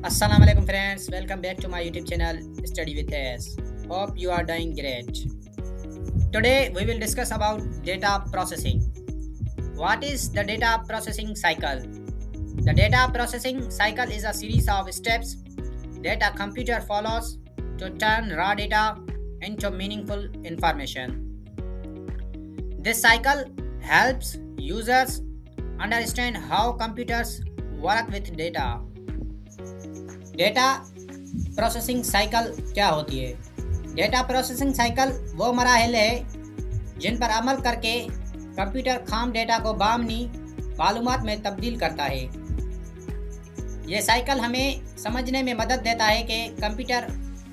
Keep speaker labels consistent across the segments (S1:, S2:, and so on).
S1: Assalamu alaikum friends, welcome back to my YouTube channel Study with AS. Hope you are doing great. Today we will discuss about data processing. What is the data processing cycle? The data processing cycle is a series of steps that a computer follows to turn raw data into meaningful information. This cycle helps users understand how computers work with data. Data processing cycle क्या होती है? Data processing cycle वो मराहल है जिन पर अमल करके computer खाम data को बामनी मालूमात में तब्दील करता है। ये साइकिल हमें समझने में मदद देता है कि कंप्यूटर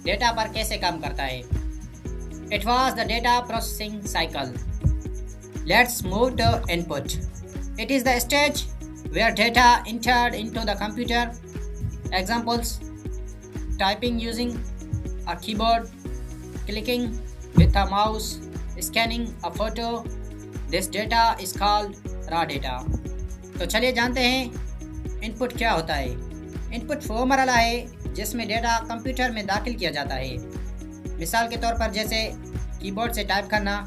S1: डेटा पर कैसे काम करता है। It was the data processing cycle. Let's move to input. It is the stage where data entered into the computer. Examples: typing using a keyboard, clicking with a mouse, scanning a photo. This data is called raw data. तो चलिए जानते हैं input क्या होता है. Input वो मरहला है जिसमें डेटा कंप्यूटर में दाखिल किया जाता है. मिसाल के तौर पर जैसे कीबोर्ड से टाइप करना,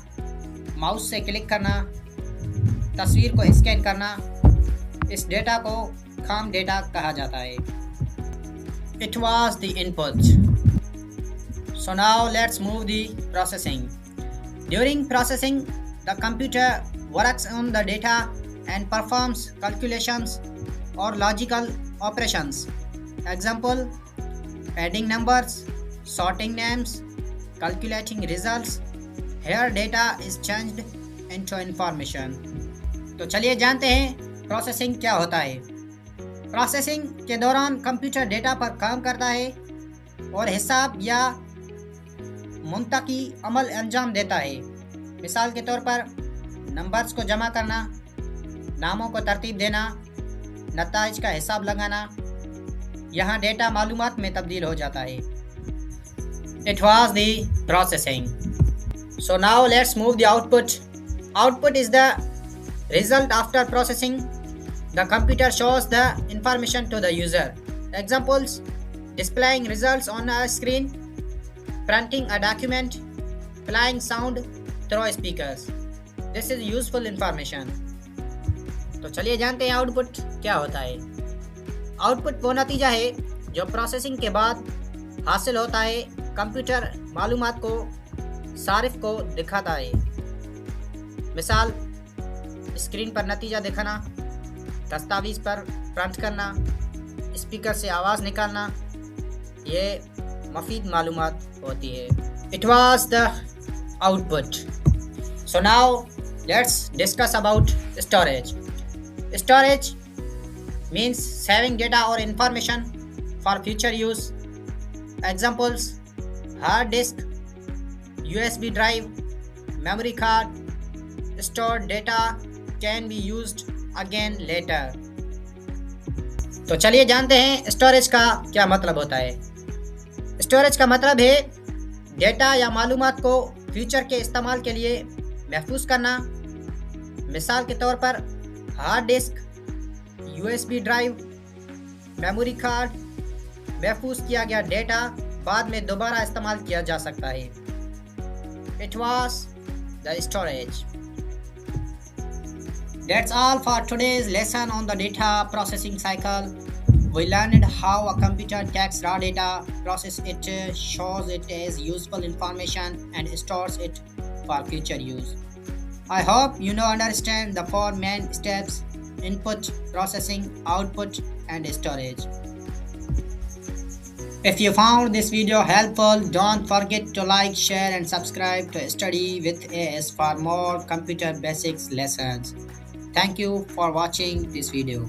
S1: माउस से क्लिक करना, तस्वीर को स्कैन करना. इस डेटा को खाम डेटा कहा जाता है. It was the input. So now let's move the processing. During processing, the computer works on the data and performs calculations or logical operations. Example: adding numbers, sorting names, calculating results. Here data is changed into information. तो चलिए जानते हैं processing क्या होता है. Processing के दौरान computer data पर काम करता है और हिसाब या मुंतकी अमल अंजाम देता है. मिसाल के तौर पर नंबर्स को जमा करना, नामों को तरतीब देना, नताइज का हिसाब लगाना. यहाँ डेटा मालूमात में तब्दील हो जाता है. It was the processing. So now let's move the output. Output is the result after processing. The computer shows the information to the user. Examples: displaying results on a screen, printing a document, playing sound through speakers. This is useful information. तो चलिए जानते हैं output क्या होता है. Output वो नतीजा है जो प्रोसेसिंग के बाद हासिल होता है. कंप्यूटर मालूमात को सारिफ को दिखाता है. मिसाल: स्क्रीन पर नतीजा दिखाना, दस्तावेज पर प्रिंट करना, स्पीकर से आवाज़ निकालना. ये मफीद मालूमात होती है. It was the output. So now let's discuss about storage. Storage means saving data और information for future use. Examples: hard disk, USB drive, memory card. Stored data can be used again later. तो चलिए जानते हैं storage का क्या मतलब होता है. स्टोरेज का मतलब है डेटा या मालूमात को फ्यूचर के इस्तेमाल के लिए महफूज करना. मिसाल के तौर पर hard disk, USB drive, memory card. महफूज किया गया डेटा बाद में दोबारा इस्तेमाल किया जा सकता है. It was the storage. That's all for today's lesson on the data processing cycle. We learned how a computer takes raw data, processes it, shows it as useful information, and stores it for future use. I hope you now understand the four main steps: input, processing, output, and storage. If you found this video helpful, don't forget to like, share, and subscribe to Study with AS for more computer basics lessons. Thank you for watching this video.